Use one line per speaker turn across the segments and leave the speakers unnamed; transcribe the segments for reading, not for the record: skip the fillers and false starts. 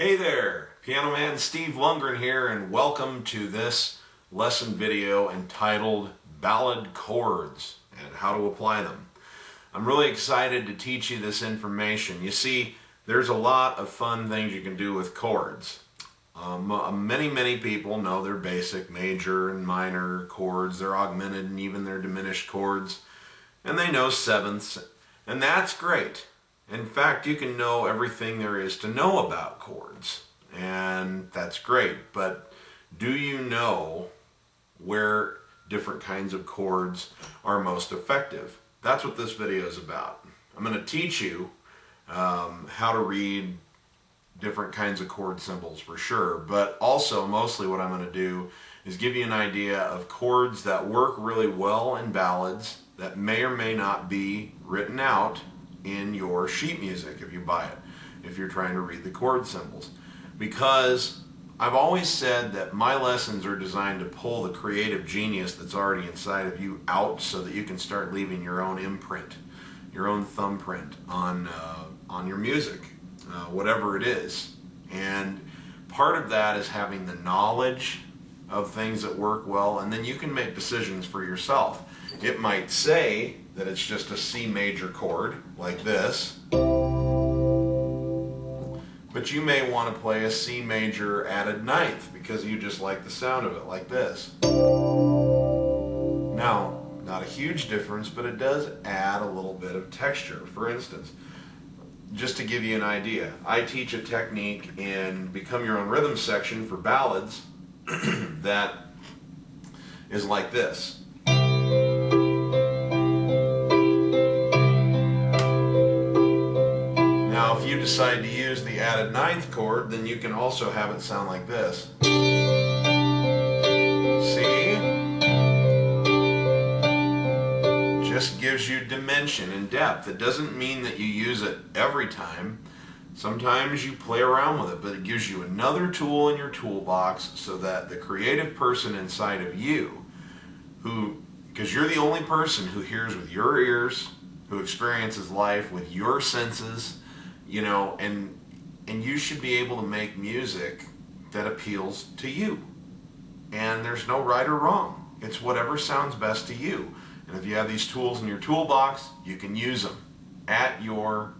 Hey there, Piano Man Steve Lungrin here, and welcome to this lesson video entitled Ballad Chords and how to apply them. I'm really excited to teach you this information. You see, there's a lot of fun things you can do with chords. Many people know their basic major and minor chords, their augmented and even their diminished chords, and they know sevenths, and that's great. In fact, you can know everything there is to know about chords, and that's great, but do you know where different kinds of chords are most effective? That's what this video is about. I'm going to teach you how to read different kinds of chord symbols for sure, but also mostly what I'm going to do is give you an idea of chords that work really well in ballads that may or may not be written out in your sheet music if you buy it, if you're trying to read the chord symbols. Because I've always said that my lessons are designed to pull the creative genius that's already inside of you out so that you can start leaving your own imprint, your own thumbprint on your music, whatever it is. And part of that is having the knowledge of things that work well, and then you can make decisions for yourself. It might say that it's just a C major chord like this, but you may want to play a C major added ninth because you just like the sound of it like this. Now, not a huge difference, but it does add a little bit of texture. For instance, just to give you an idea, I teach a technique in Become Your Own Rhythm section for ballads that is like this. Now, if you decide to use the added ninth chord, then you can also have it sound like this. See? Just gives you dimension and depth. It doesn't mean that you use it every time. Sometimes you play around with it, but it gives you another tool in your toolbox so that the creative person inside of you, because you're the only person who hears with your ears, who experiences life with your senses, you know, and you should be able to make music that appeals to you. And there's no right or wrong. It's whatever sounds best to you. And if you have these tools in your toolbox, you can use them at your,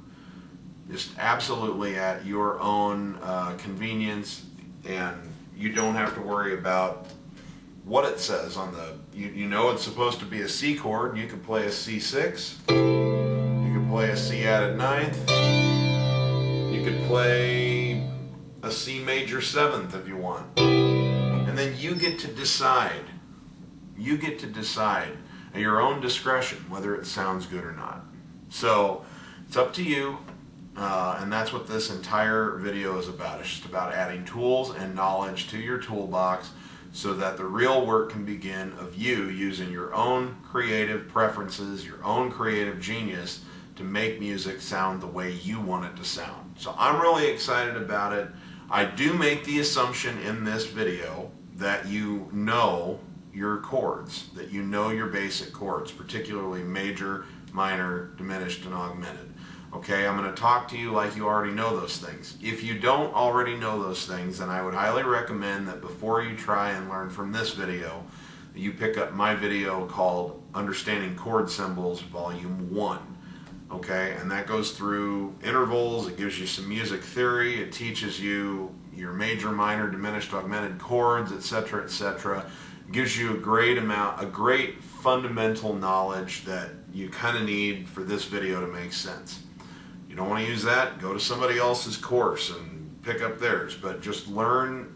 just absolutely at your own convenience, and you don't have to worry about what it says on the, you know it's supposed to be a C chord. You could play a C6, you could play a C added ninth, you could play a C major seventh if you want. And then you get to decide. You get to decide at your own discretion whether it sounds good or not. So it's up to you, and that's what this entire video is about. It's just about adding tools and knowledge to your toolbox so that the real work can begin of you using your own creative preferences, your own creative genius to make music sound the way you want it to sound. So I'm really excited about it. I do make the assumption in this video that you know your chords, that you know your basic chords, particularly major, minor, diminished, and augmented. Okay, I'm going to talk to you like you already know those things. If you don't already know those things, then I would highly recommend that before you try and learn from this video, you pick up my video called Understanding Chord Symbols Volume 1. Okay, and that goes through intervals, it gives you some music theory, it teaches you your major, minor, diminished, augmented chords, etc., etc. It gives you a great fundamental knowledge that you kind of need for this video to make sense. You don't want to use that, go to somebody else's course and pick up theirs, but just learn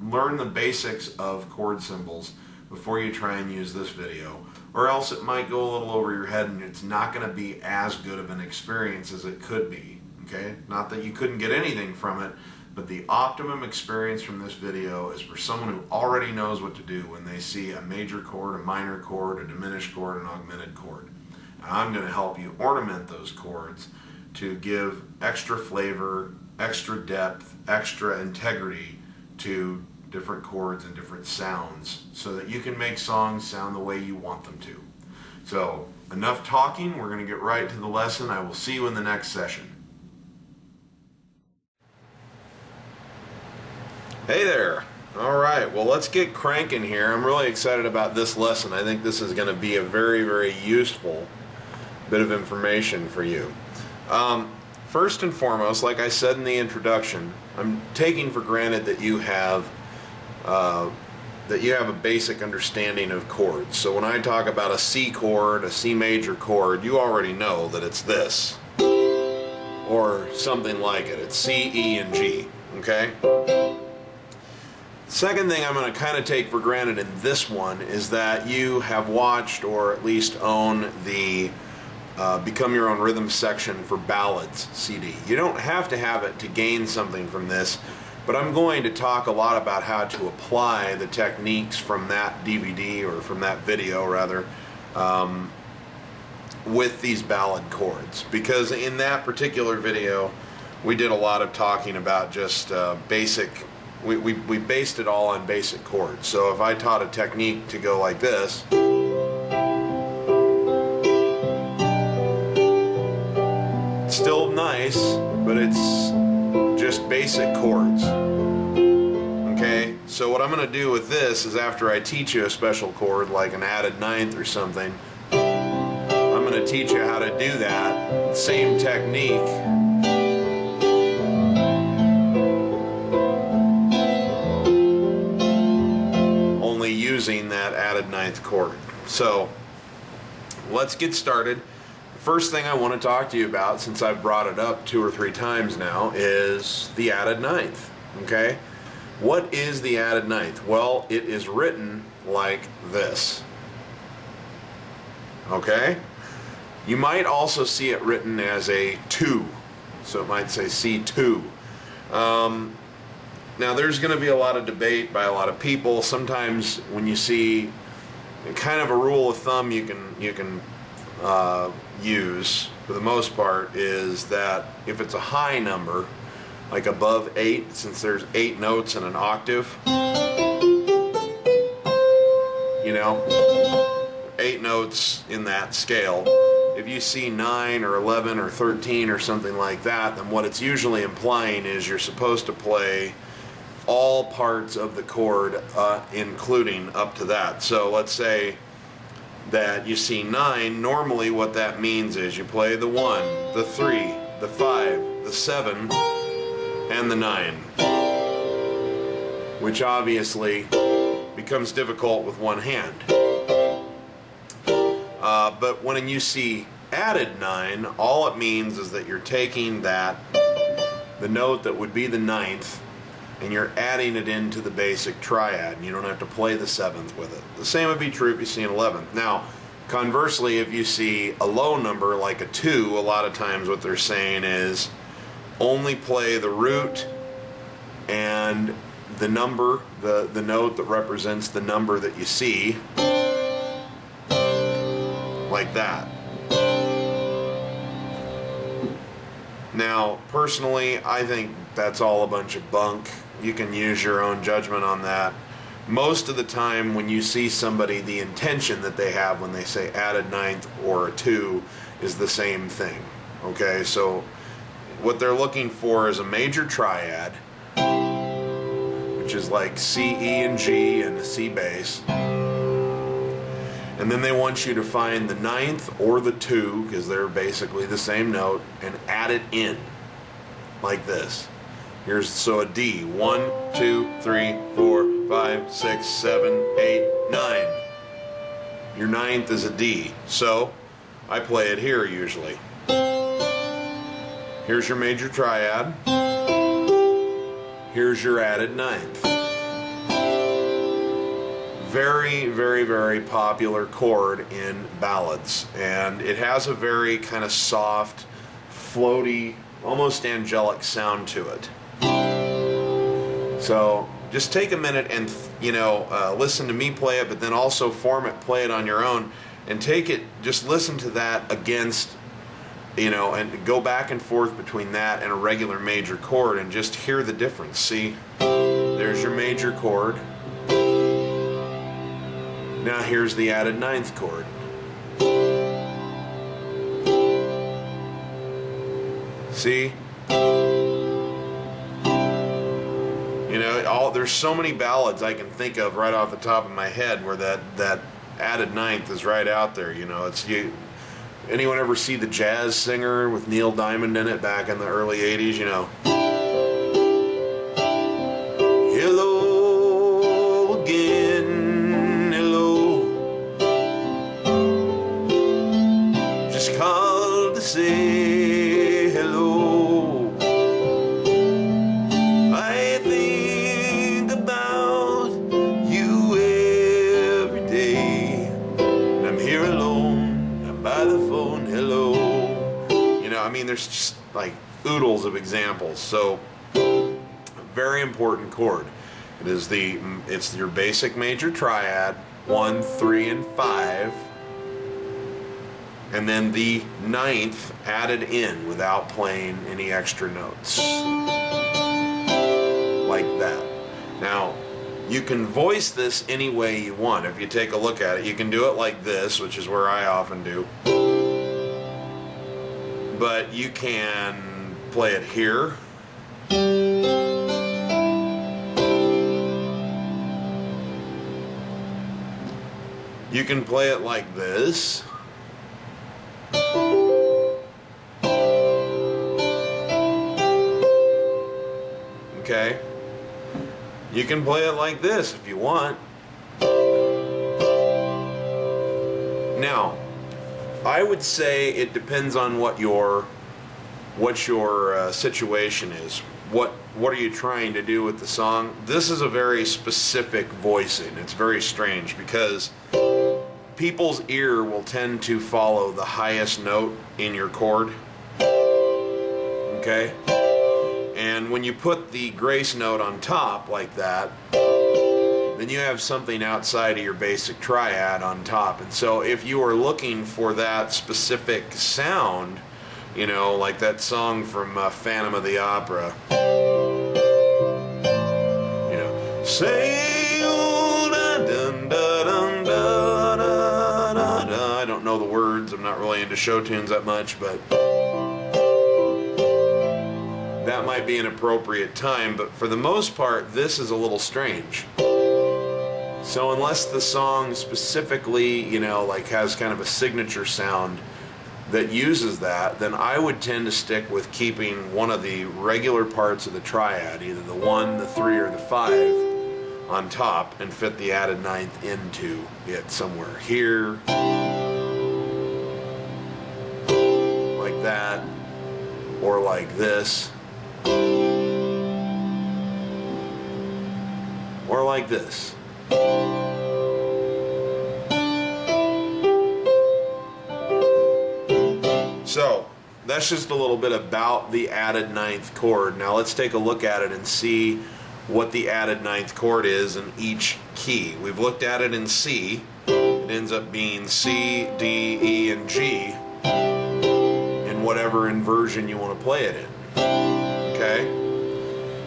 the basics of chord symbols before you try and use this video, or else it might go a little over your head and it's not going to be as good of an experience as it could be. Okay? Not that you couldn't get anything from it, but the optimum experience from this video is for someone who already knows what to do when they see a major chord, a minor chord, a diminished chord, an augmented chord. And I'm going to help you ornament those chords to give extra flavor, extra depth, extra integrity to different chords and different sounds so that you can make songs sound the way you want them to. So enough talking, we're going to get right to the lesson. I will see you in the next session. Hey there. All right, well, let's get cranking here. I'm really excited about this lesson. I think this is going to be a very, very useful bit of information for you. First and foremost, like I said in the introduction, I'm taking for granted that you have a basic understanding of chords. So when I talk about a C chord, a C major chord, you already know that it's this, or something like it. It's C, E, and G, okay? Second thing I'm going to kind of take for granted in this one is that you have watched or at least own the Become Your Own Rhythm section for Ballads CD. You don't have to have it to gain something from this, but I'm going to talk a lot about how to apply the techniques from that DVD, or from that video rather, with these ballad chords. Because in that particular video, we did a lot of talking about just basic. We based it all on basic chords. So if I taught a technique to go like this, it's still nice, but it's just basic chords. Okay? So what I'm going to do with this is, after I teach you a special chord like an added ninth or something, I'm going to teach you how to do that same technique using that added ninth chord. So let's get started. The first thing I want to talk to you about, since I've brought it up 2 or 3 times now, is the added ninth. Okay? What is the added ninth? Well, it is written like this. Okay? You might also see it written as a 2. So it might say C2. Now there's going to be a lot of debate by a lot of people. Sometimes when you see kind of a rule of thumb you can use, for the most part, is that if it's a high number, like above 8, since there's 8 notes in an octave, you know, 8 notes in that scale. If you see 9 or 11 or 13 or something like that, then what it's usually implying is you're supposed to play all parts of the chord, including up to that. So let's say that you see 9. Normally what that means is you play the 1, the 3, the 5, the 7, and the 9, which obviously becomes difficult with one hand. But when you see added 9, all it means is that you're taking the note that would be the 9th, and you're adding it into the basic triad, and you don't have to play the 7th with it. The same would be true if you see an 11th. Now, conversely, if you see a low number like a 2, a lot of times what they're saying is only play the root and the number, the note that represents the number that you see, like that. Now, personally, I think that's all a bunch of bunk. You can use your own judgment on that. Most of the time when you see somebody, the intention that they have when they say added ninth or a 2 is the same thing. Okay, so what they're looking for is a major triad, which is like C, E, and G, and a C bass. And then they want you to find the 9th or the 2, because they're basically the same note, and add it in like this. Here's so a D. 1, 2, 3, 4, 5, 6, 7, 8, 9. Your 9th is a D. So I play it here usually. Here's your major triad. Here's your added 9th. Very, very, very popular chord in ballads, and it has a very kind of soft, floaty, almost angelic sound to it. So just take a minute and listen to me play it, but then also play it on your own, and take it, just listen to that against, and go back and forth between that and a regular major chord, and just hear the difference. See, there's your major chord. Now here's the added 9th chord. See? there's so many ballads I can think of right off the top of my head where that added ninth is right out there. You know, anyone ever see The Jazz Singer with Neil Diamond in it back in the early 80s, you know? Hello again, hello. Just called to say hello. I think about you every day. I'm here alone, I'm by the phone, hello. You know, I mean, there's just like oodles of examples. So, very important chord. It's your basic major triad, 1, 3, and 5, and then the ninth added in without playing any extra notes, like that. Now, you can voice this any way you want. If you take a look at it, you can do it like this, which is where I often do, but you can play it here. You can play it like this. Okay? You can play it like this if you want. Now, I would say it depends on what your situation is. What are you trying to do with the song? This is a very specific voicing. It's very strange because people's ear will tend to follow the highest note in your chord. Okay? And when you put the grace note on top like that, then you have something outside of your basic triad on top. And so if you are looking for that specific sound, you know, like that song from Phantom of the Opera, you know, sail dun dun dun dun dun. I don't know the words. I'm not really into show tunes that much, but that might be an appropriate time. But for the most part, this is a little strange. So unless the song specifically, you know, like has kind of a signature sound that uses that, then I would tend to stick with keeping one of the regular parts of the triad, either the 1, the 3, or the 5, on top and fit the added ninth into it somewhere here, like that, or like this, or like this. So that's just a little bit about the added ninth chord. Now let's take a look at it and see what the added ninth chord is in each key. We've looked at it in C. It ends up being C, D, E, and G in whatever inversion you want to play it in. Okay?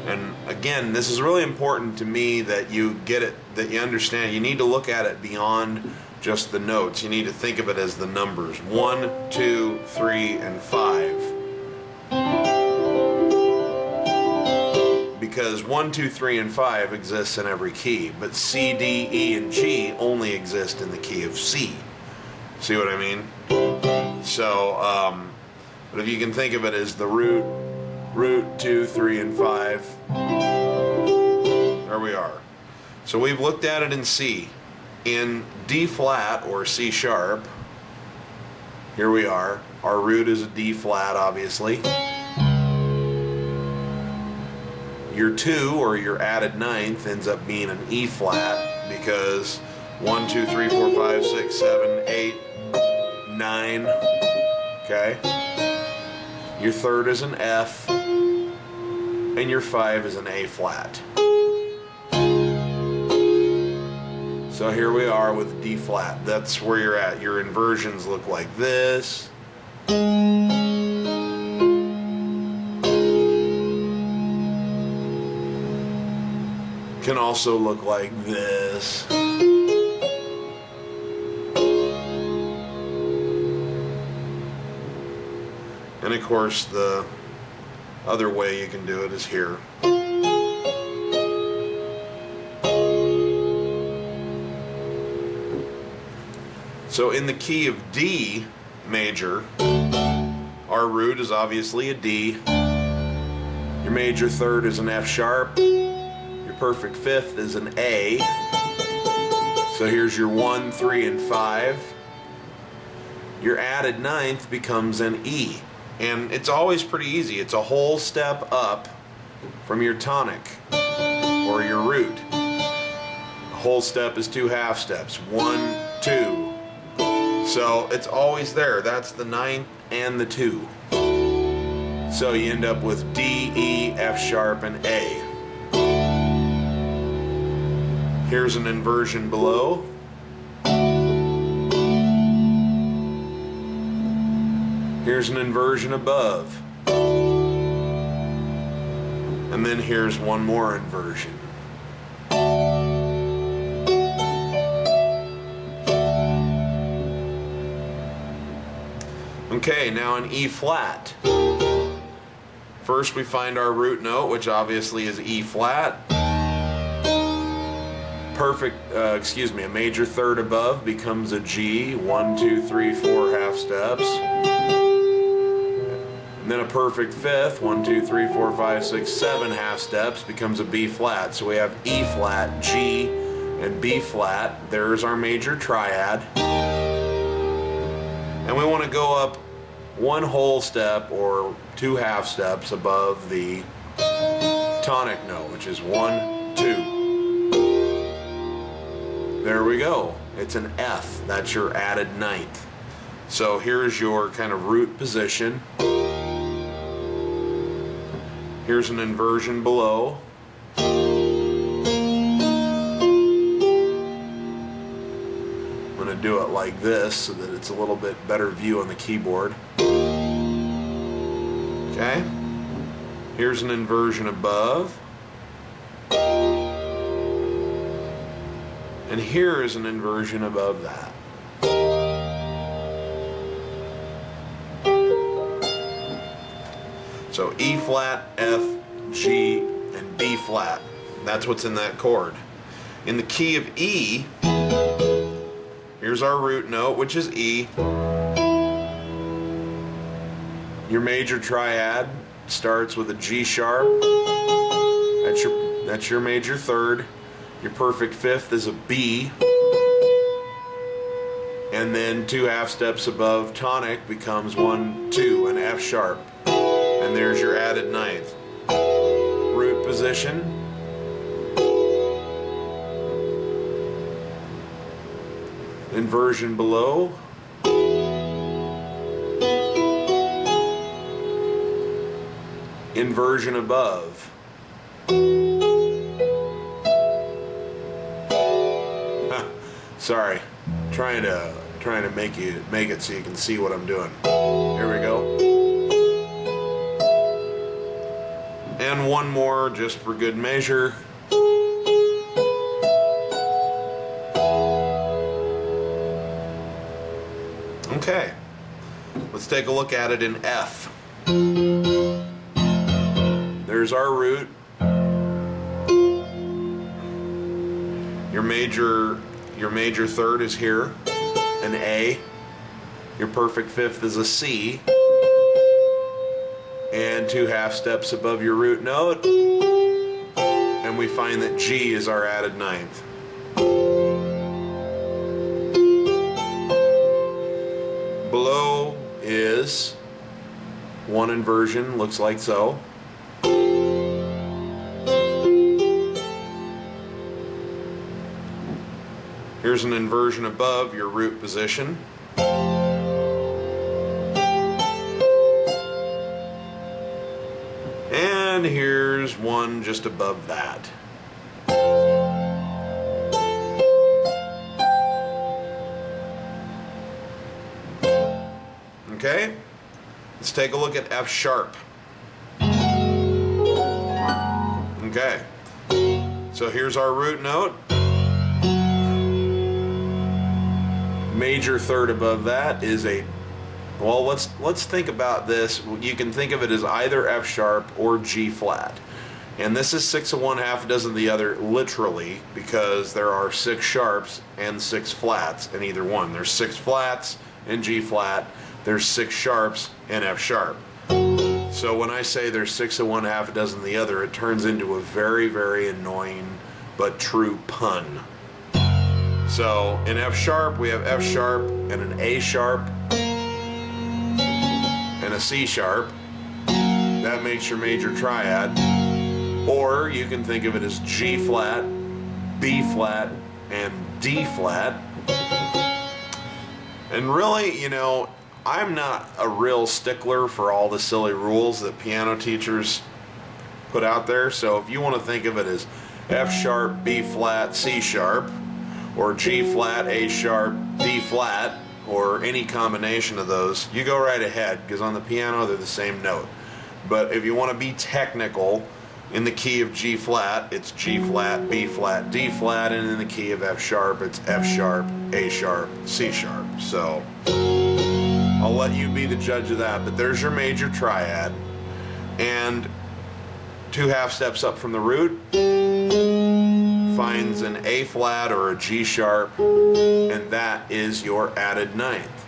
And again, this is really important to me that you get it, that you understand. You need to look at it beyond just the notes. You need to think of it as the numbers. 1, 2, 3, and 5. Because 1, 2, 3, and 5 exists in every key, but C, D, E, and G only exist in the key of C. See what I mean? So, but if you can think of it as the root, 2, 3, and 5, there we are. So we've looked at it in C. In D flat or C sharp, here we are. Our root is a D flat, obviously. Your 2 or your added ninth ends up being an E flat because 1, 2, 3, 4, 5, 6, 7, 8, 9. Okay? Your third is an F, and your 5 is an A flat. So here we are with D flat. That's where you're at. Your inversions look like this. Can also look like this. And of course, the other way you can do it is here. So in the key of D major, our root is obviously a D. Your major third is an F sharp. Your perfect fifth is an A. So here's your 1, 3, and 5. Your added ninth becomes an E. And it's always pretty easy. It's a whole step up from your tonic or your root. A whole step is 2 half steps. 1, 2. So it's always there. That's the ninth and the 2. So you end up with D, E, F sharp, and A. Here's an inversion below. Here's an inversion above. And then here's one more inversion. Okay, now in E flat. First we find our root note, which obviously is E flat. A major third above becomes a G. 1, 2, 3, 4 half steps. And then a perfect fifth, 1, 2, 3, 4, 5, 6, 7 half steps becomes a B flat. So we have E flat, G, and B flat. There's our major triad. And we want to go up one whole step or 2 half steps above the tonic note, which is 1, 2. There we go. It's an F. That's your added ninth. So here's your kind of root position. Here's an inversion below. I'm going to do it like this so that it's a little bit better view on the keyboard. Okay. Here's an inversion above. And here is an inversion above that. So E flat, F, G, and B flat. That's what's in that chord. In the key of E, here's our root note, which is E. Your major triad starts with a G sharp. That's your major third. Your perfect fifth is a B. And then 2 half steps above tonic becomes 1, 2, an F sharp. And there's your added ninth. Root position. Inversion below. Inversion above. Sorry, trying to make it so you can see what I'm doing. Here we go. And one more just for good measure. Okay, let's take a look at it in F. There's our root. Your major third is here, an A. Your perfect fifth is a C. And 2 half steps above your root note. And we find that G is our added ninth. Below is one inversion, looks like so. Here's an inversion above your root position. And here's one just above that. Okay, let's take a look at F sharp. Okay, so here's our root note. Major third above that is a, well, let's think about this. You can think of it as either F sharp or G flat. And this is 6 of one, half a dozen of the other, literally, because there are 6 sharps and 6 flats in either one. There's 6 flats in G flat, there's 6 sharps in F sharp. So when I say there's 6 of one, half a dozen of the other, it turns into a very, very annoying but true pun. So in F sharp, we have F sharp and an A sharp and a C sharp. That makes your major triad. Or you can think of it as G flat, B flat, and D flat. And really, you know, I'm not a real stickler for all the silly rules that piano teachers put out there. So if you want to think of it as F sharp, B flat, C sharp, or G flat, A sharp, D flat, or any combination of those, you go right ahead, because on the piano they're the same note. But if you want to be technical, in the key of G flat, it's G flat, B flat, D flat, and in the key of F sharp, it's F sharp, A sharp, C sharp. So I'll let you be the judge of that, but there's your major triad. And 2 half steps up from the root finds an A flat or a G sharp, and that is your added ninth.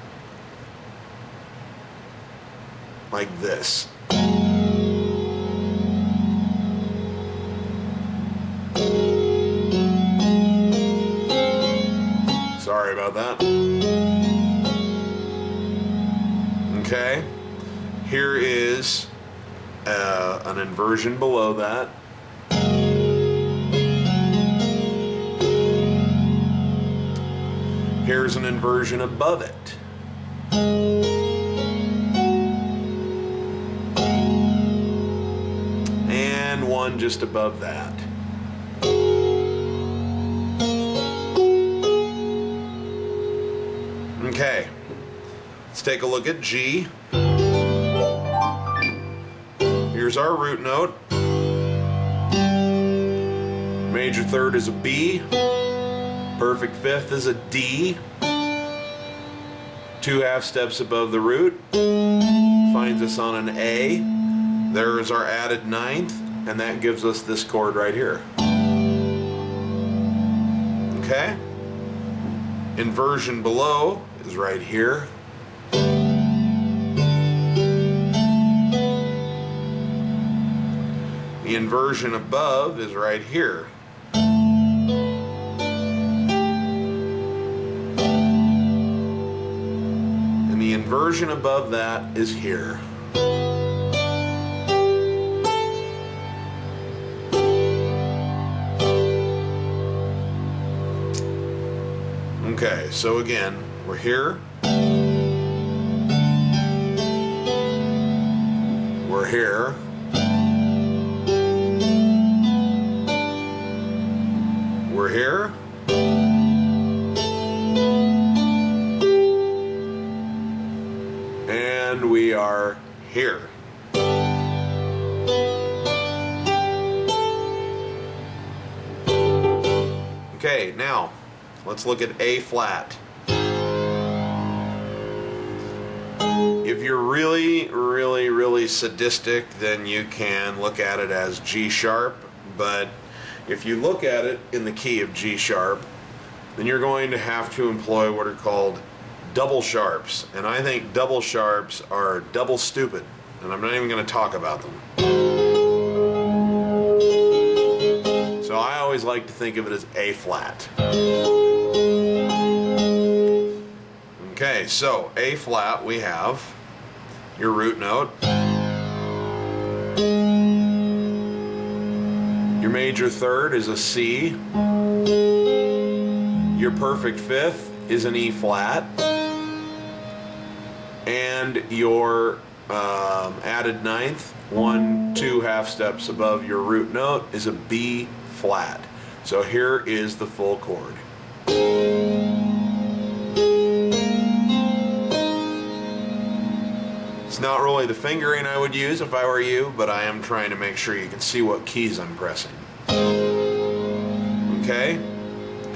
Like this. Sorry about that. Okay, here is an inversion below that. Here's an inversion above it. And one just above that. Okay, let's take a look at G. Here's our root note. Major third is a B. Perfect fifth is a D. 2 half steps above the root finds us on an A. There is our added ninth, and that gives us this chord right here. Okay? Inversion below is right here. The inversion above is right here. And the inversion above that is here. Okay, so again, we're here. We're here. We're here. And we are here. Okay, now let's look at A flat. If you're really sadistic, then you can look at it as G sharp, but if you look at it in the key of G sharp, then you're going to have to employ what are called double sharps, and I think double sharps are double stupid, and I'm not even going to talk about them. So I always like to think of it as A flat. Okay, so A flat, we have your root note. Your major third is a C. Your perfect fifth is an E flat. And your added ninth, 1, 2 half steps above your root note, is a B flat. So here is the full chord. It's not really the fingering I would use if I were you, but I am trying to make sure you can see what keys I'm pressing. Okay?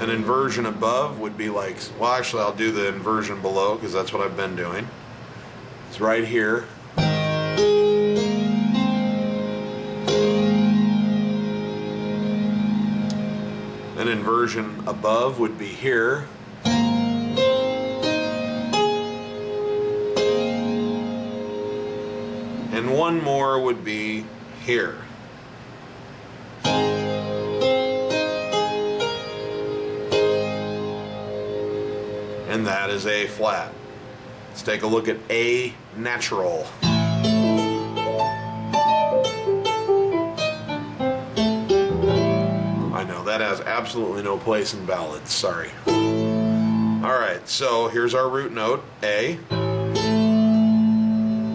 An inversion above would be like, well, actually I'll do the inversion below because that's what I've been doing. It's right here. An inversion above would be here. And one more would be here. And that is A flat. Let's take a look at A natural. I know, that has absolutely no place in ballads, sorry. Alright, so here's our root note, A.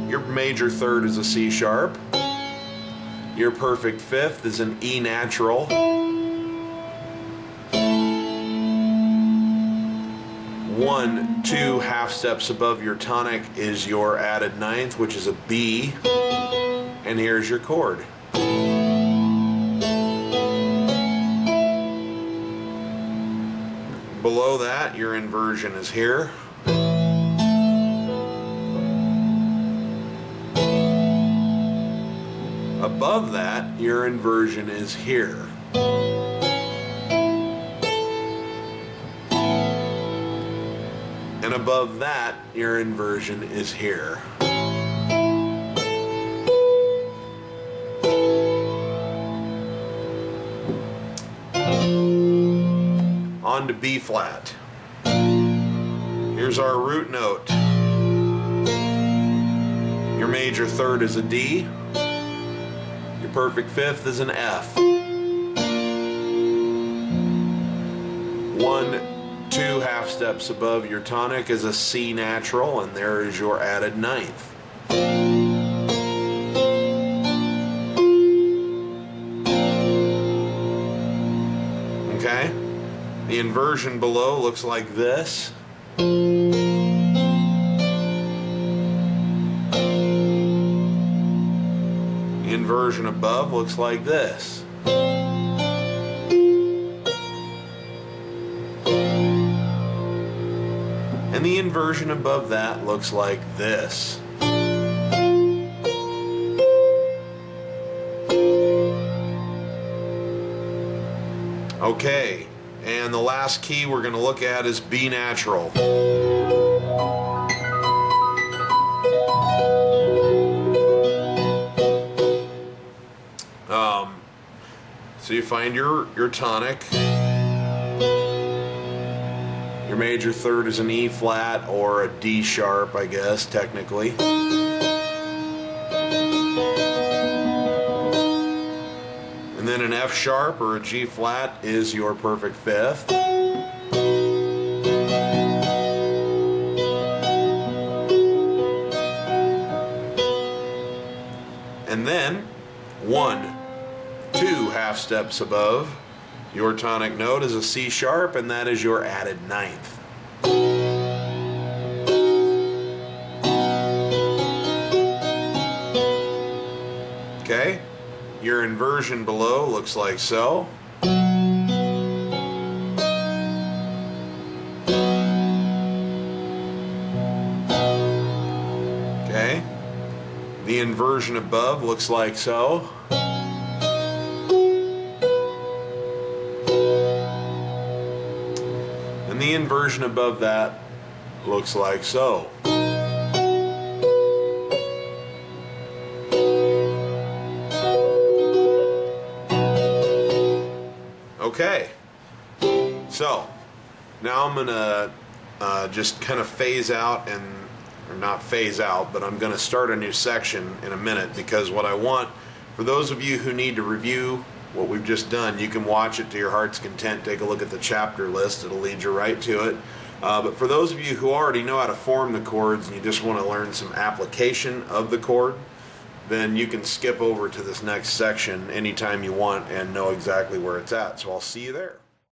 Your major third is a C sharp. Your perfect fifth is an E natural. One, two half steps above your tonic is your added ninth, which is a B. And here's your chord. Below that, your inversion is here. Above that, your inversion is here. And above that, your inversion is here. On to B flat. Here's our root note. Your major third is a D. Your perfect fifth is an F. One, two half steps above your tonic is a C natural, and there is your added ninth. Okay? The inversion below looks like this. The inversion above looks like this. And the inversion above that looks like this. Okay, and the last key we're going to look at is B natural. So you find your tonic. Your major third is an E flat or a D sharp, I guess, technically. And then an F sharp or a G flat is your perfect fifth. And then one, two half steps above your tonic note is a C sharp, and that is your added ninth. Okay, your inversion below looks like so. Okay, the inversion above looks like so. And the inversion above that looks like so. Okay, so now I'm gonna just kind of phase out or not phase out, but I'm gonna start a new section in a minute, because what I want, for those of you who need to review what we've just done, you can watch it to your heart's content. Take a look at the chapter list, it'll lead you right to it. But for those of you who already know how to form the chords and you just want to learn some application of the chord, then you can skip over to this next section anytime you want and know exactly where it's at. So I'll see you there.